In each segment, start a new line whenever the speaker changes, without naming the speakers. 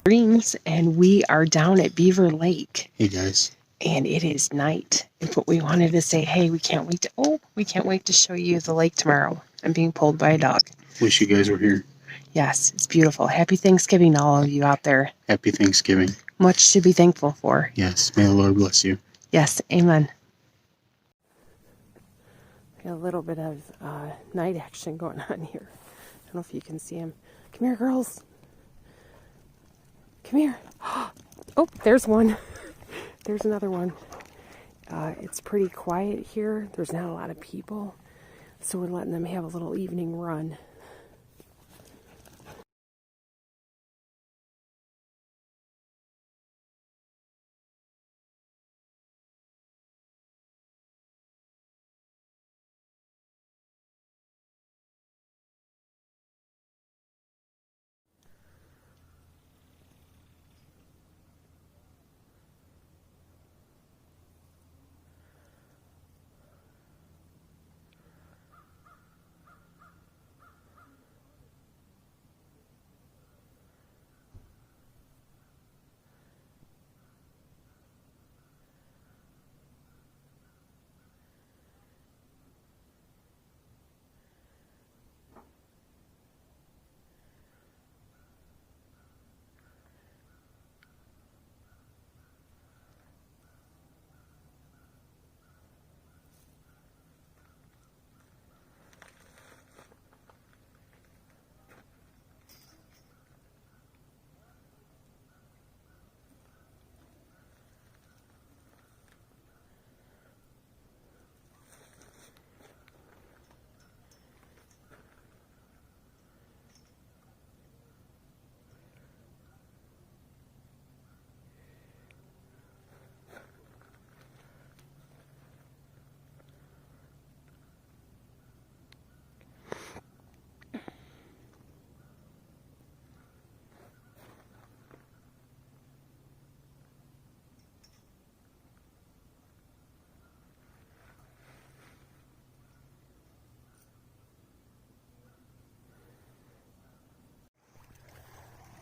Greens, and we are down at Beaver Lake.
Hey guys.
And it is night. But we wanted to say, hey, we can't wait to show you the lake tomorrow. I'm being pulled by a dog.
Wish you guys were here.
Yes, it's beautiful. Happy Thanksgiving to all of you out there.
Happy Thanksgiving.
Much to be thankful for.
Yes, may the Lord bless you.
Yes, amen. Got a little bit of night action going on here. I don't know if you can see him. Come here, girls. Come here. Oh, there's one. There's another one. It's pretty quiet here. There's not a lot of people. So we're letting them have a little evening run.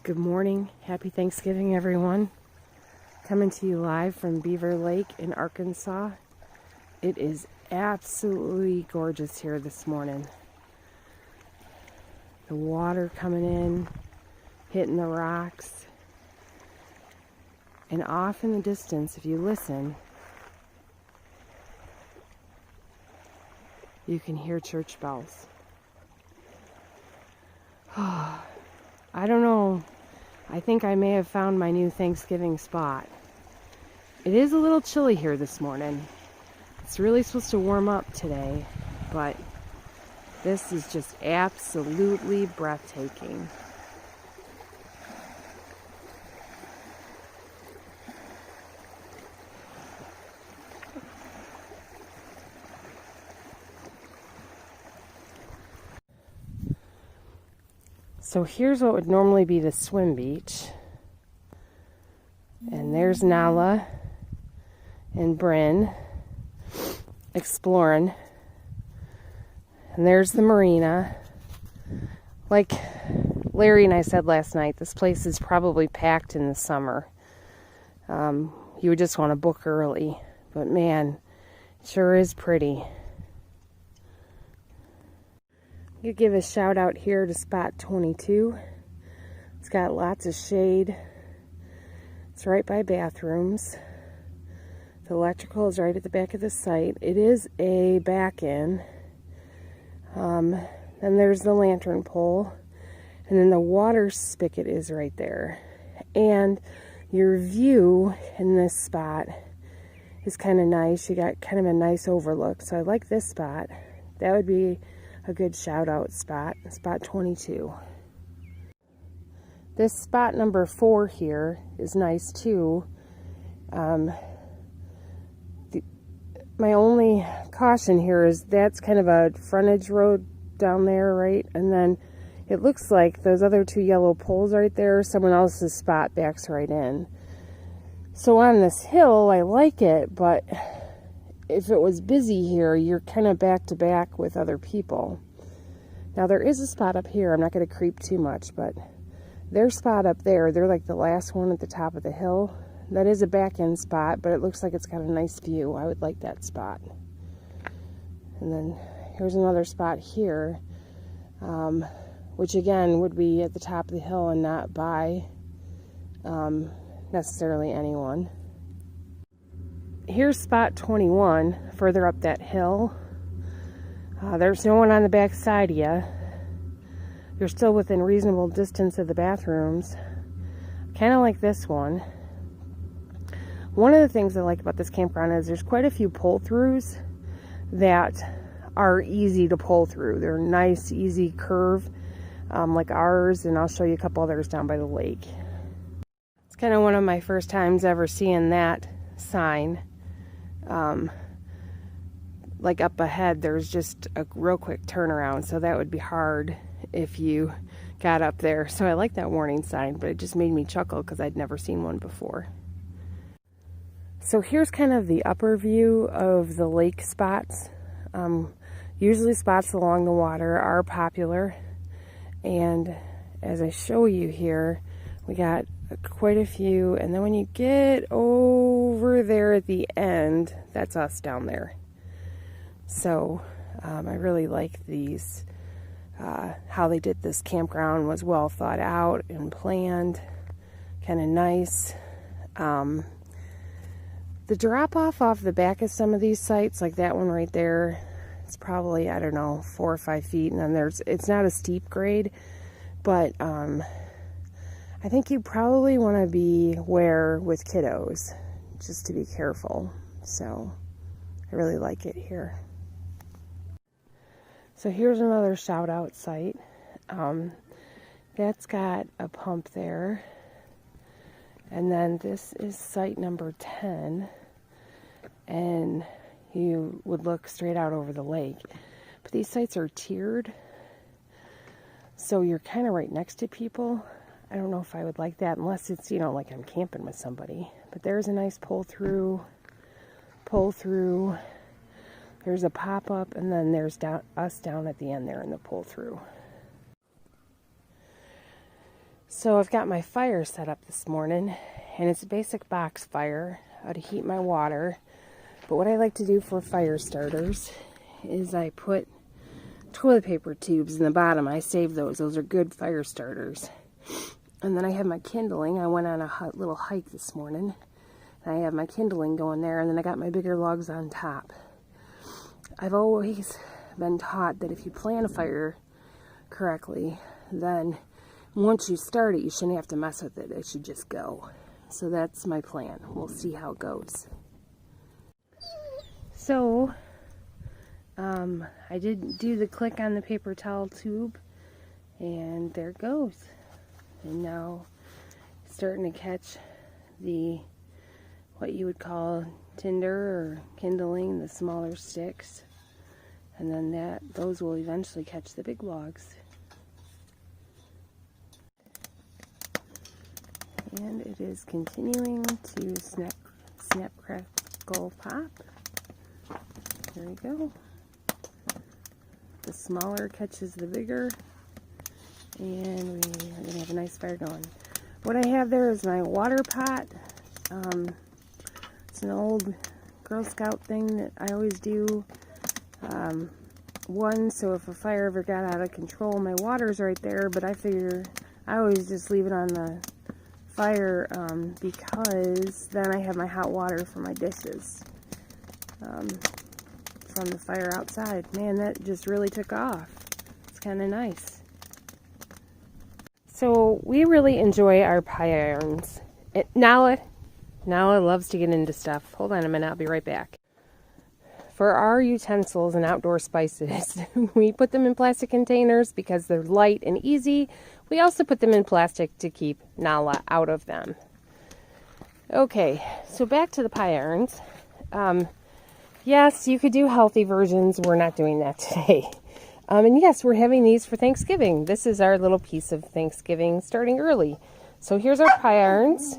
Good morning. Happy Thanksgiving, everyone. Coming to you live from Beaver Lake in Arkansas. It is absolutely gorgeous here this morning. The water coming in, hitting the rocks. And off in the distance, if you listen, you can hear church bells. I don't know. I think I may have found my new Thanksgiving spot. It is a little chilly here this morning. It's really supposed to warm up today, but this is just absolutely breathtaking. So here's what would normally be the swim beach. And there's Nala and Bryn exploring. And there's the marina. Like Larry and I said last night, this place is probably packed in the summer. You would just want to book early. But man, it sure is pretty. You give a shout out here to spot 22. It's got lots of shade. It's right by bathrooms. The electrical is right at the back of the site. It is a back in. Then there's the lantern pole. And then the water spigot is right there. And your view in this spot is kind of nice. You got kind of a nice overlook. So I like this spot. That would be a good shout out spot, spot 22. This spot number 4 here is nice too. My only caution here is that's kind of a frontage road down there, right? And then it looks like those other 2 yellow poles right there, someone else's spot backs right in. So on this hill, I like it, but if it was busy here, you're kind of back to back with other people. Now there is a spot up here. I'm not going to creep too much, but Their spot up there, they're like the last one at the top of the hill. That is a back end spot, but it looks like it's got a nice view. I would like that spot. And then here's another spot here, which again would be at the top of the hill and not by necessarily anyone. Here's spot 21 further up that hill. There's no one on the back side yet. You're still within reasonable distance of the bathrooms. Kind of like this one. One of the things I like about this campground is there's quite a few pull-throughs that are easy to pull through. They're nice, easy curve, like ours, and I'll show you a couple others down by the lake. It's kind of one of my first times ever seeing that sign. Like up ahead, there's just a real quick turnaround, so that would be hard if you got up there. So I like that warning sign, but it just made me chuckle because I'd never seen one before. So here's kind of the upper view of the lake spots. Usually spots along the water are popular, and as I show you here, we got quite a few, and then when you get over there at the end, that's us down there. So I really like these. How they did this campground was well thought out and planned, kind of nice. The drop off the back of some of these sites, like that one right there, it's probably, I don't know, 4 or 5 feet, and then it's not a steep grade, but I think you probably want to beware with kiddos, just to be careful. So I really like it here. So here's another shout out site. That's got a pump there. And then this is site number 10. And you would look straight out over the lake. But these sites are tiered. So you're kind of right next to people. I don't know if I would like that unless it's, you know, like I'm camping with somebody. But there's a nice pull through. There's a pop-up, and then there's us down at the end there in the pull-through. So I've got my fire set up this morning, and it's a basic box fire to heat my water. But what I like to do for fire starters is I put toilet paper tubes in the bottom. I save those. Those are good fire starters. And then I have my kindling. I went on a little hike this morning. And I have my kindling going there, and then I got my bigger logs on top. I've always been taught that if you plan a fire correctly, then once you start it, you shouldn't have to mess with it. It should just go. So that's my plan. We'll see how it goes. So, I did do the click on the paper towel tube, and there it goes. And now it's starting to catch the, what you would call tinder or kindling, the smaller sticks. And then those will eventually catch the big logs. And it is continuing to snap, crackle, pop. There we go. The smaller catches the bigger. And we're going to have a nice fire going. What I have there is my water pot. It's an old Girl Scout thing that I always do. So if a fire ever got out of control, my water's right there, but I figure I always just leave it on the fire because then I have my hot water for my dishes from the fire outside. Man, that just really took off. It's kind of nice. So we really enjoy our pie irons. Nala loves to get into stuff. Hold on a minute, I'll be right back. For our utensils and outdoor spices, we put them in plastic containers because they're light and easy. We also put them in plastic to keep Nala out of them. Okay, so back to the pie irons. Yes, you could do healthy versions. We're not doing that today. And yes, we're having these for Thanksgiving. This is our little piece of Thanksgiving starting early. So here's our pie irons.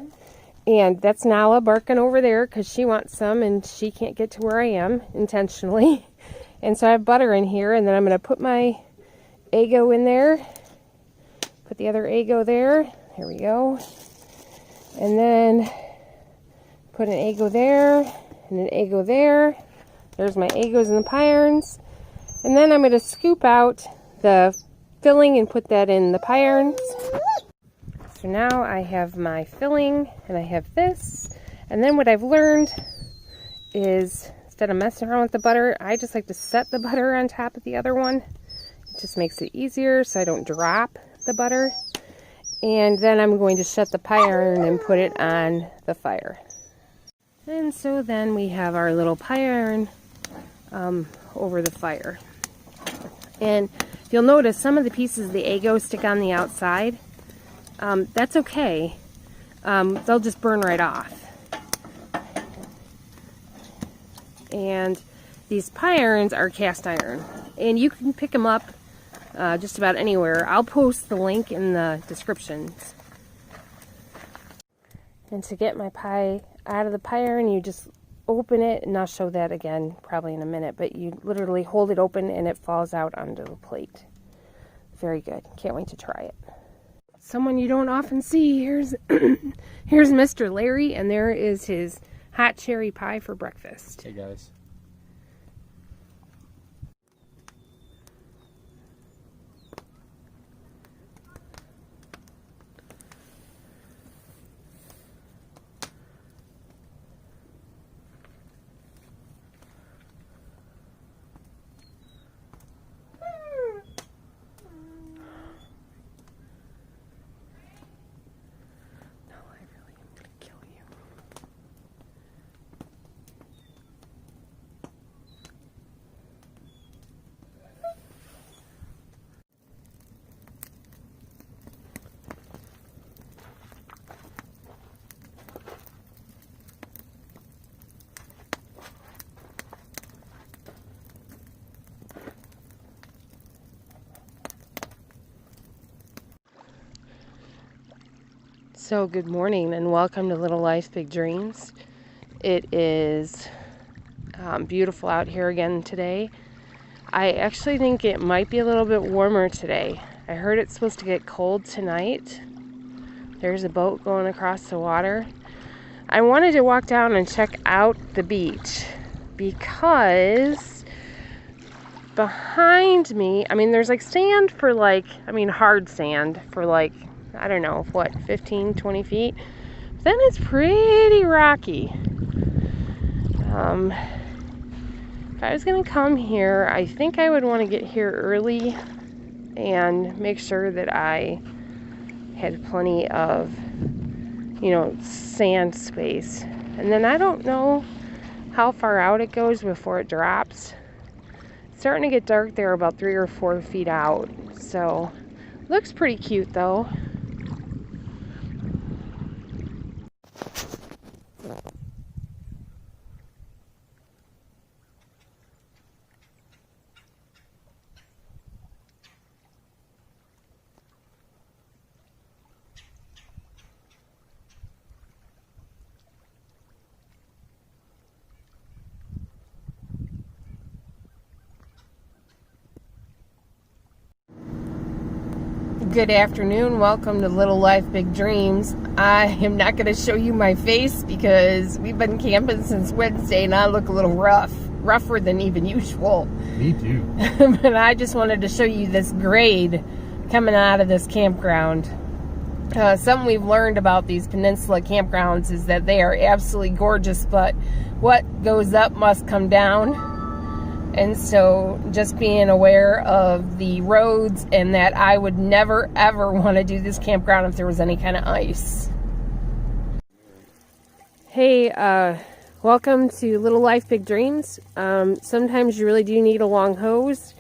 And that's Nala barking over there because she wants some and she can't get to where I am intentionally. And so I have butter in here, and then I'm going to put my Eggo in there. Put the other Eggo there. Here we go. And then put an Eggo there and an Eggo there. There's my Eggos and the pie irons. And then I'm going to scoop out the filling and put that in the pie irons. So now I have my filling and I have this. And then what I've learned is instead of messing around with the butter, I just like to set the butter on top of the other one. It just makes it easier so I don't drop the butter. And then I'm going to shut the pie iron and put it on the fire. And so then we have our little pie iron over the fire. And you'll notice some of the pieces of the Eggo stick on the outside. That's okay. They'll just burn right off. And these pie irons are cast iron. And you can pick them up just about anywhere. I'll post the link in the descriptions. And to get my pie out of the pie iron, you just open it, and I'll show that again probably in a minute, but you literally hold it open and it falls out onto the plate. Very good. Can't wait to try it. Someone you don't often see, here's Mr. Larry, and there is his hot cherry pie for breakfast.
Hey guys.
So good morning and welcome to Little Life Big Dreams. It is beautiful out here again today. I actually think it might be a little bit warmer today. I heard it's supposed to get cold tonight. There's a boat going across the water. I wanted to walk down and check out the beach because behind me, there's like sand for hard sand for I don't know, 15, 20 feet. Then it's pretty rocky. If I was going to come here, I think I would want to get here early and make sure that I had plenty of, sand space. And then I don't know how far out it goes before it drops. It's starting to get dark there about 3 or 4 feet out. So, looks pretty cute though. Good afternoon. Welcome to Little Life Big Dreams. I am not going to show you my face because we've been camping since Wednesday and I look a little rougher than even usual.
Me too.
But I just wanted to show you this grade coming out of this campground. Something we've learned about these peninsula campgrounds is that they are absolutely gorgeous, but what goes up must come down. And so just being aware of the roads and that I would never ever want to do this campground if there was any kind of ice. Hey, welcome to Little Life Big Dreams. Sometimes you really do need a long hose.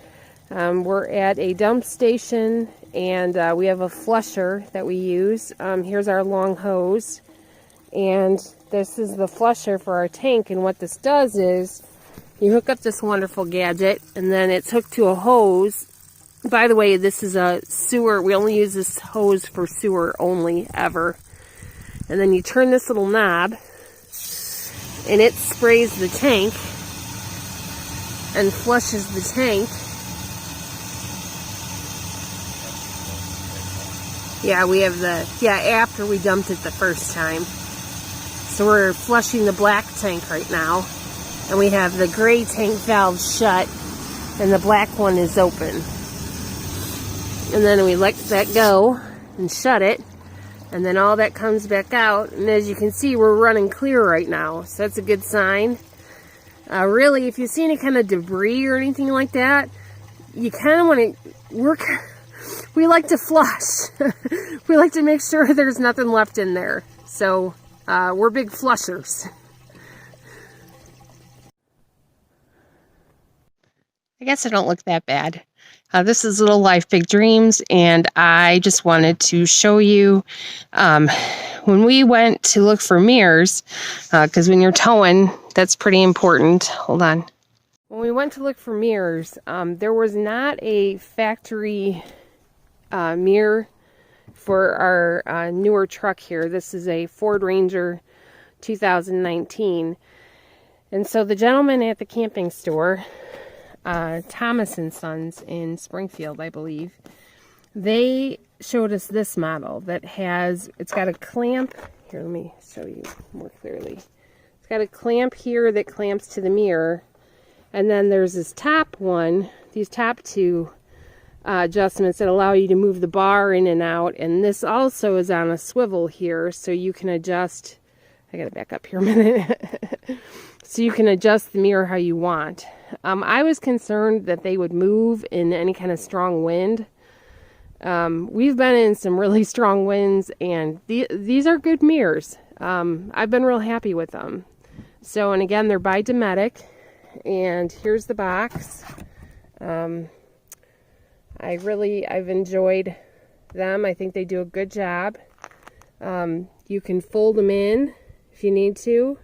We're at a dump station and we have a flusher that we use. Here's our long hose. And this is the flusher for our tank, and what this does is you hook up this wonderful gadget, and then it's hooked to a hose. By the way, this is a sewer. We only use this hose for sewer only, ever. And then you turn this little knob, and it sprays the tank and flushes the tank. Yeah, we have after we dumped it the first time. So we're flushing the black tank right now. And we have the gray tank valve shut and the black one is open. And then we let that go and shut it. And then all that comes back out. And as you can see, we're running clear right now. So that's a good sign. Really, if you see any kind of debris or anything like that, you kind of want to we like to flush. We like to make sure there's nothing left in there. So we're big flushers. I guess I don't look that bad. This is Little Life Big Dreams, and I just wanted to show you when we went to look for mirrors, because when you're towing, that's pretty important. Hold on. When we went to look for mirrors, there was not a factory mirror for our newer truck here. This is a Ford Ranger 2019. And so the gentleman at the camping store, Thomas & Sons in Springfield, I believe, they showed us this model that it's got a clamp. Here, let me show you more clearly. It's got a clamp here that clamps to the mirror. And then there's this top one, these top two adjustments that allow you to move the bar in and out. And this also is on a swivel here, so you can adjust. I gotta back up here a minute. So you can adjust the mirror how you want. I was concerned that they would move in any kind of strong wind. We've been in some really strong winds, and these are good mirrors. I've been real happy with them. So, and again, they're by Dometic, and here's the box. I've enjoyed them. I think they do a good job. You can fold them in if you need to.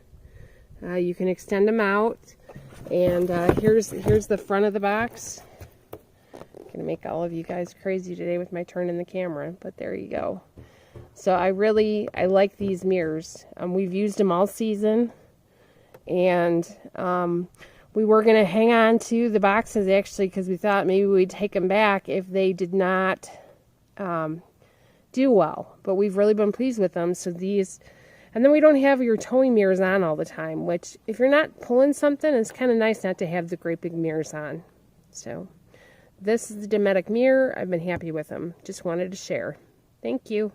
You can extend them out. And here's the front of the box. I'm gonna make all of you guys crazy today with my turning the camera, but there you go. So I like these mirrors. We've used them all season, and we were gonna hang on to the boxes actually because we thought maybe we'd take them back if they did not do well. But we've really been pleased with them. So these. And then we don't have your towing mirrors on all the time, which if you're not pulling something, it's kind of nice not to have the great big mirrors on. So this is the Dometic mirror. I've been happy with them. Just wanted to share. Thank you.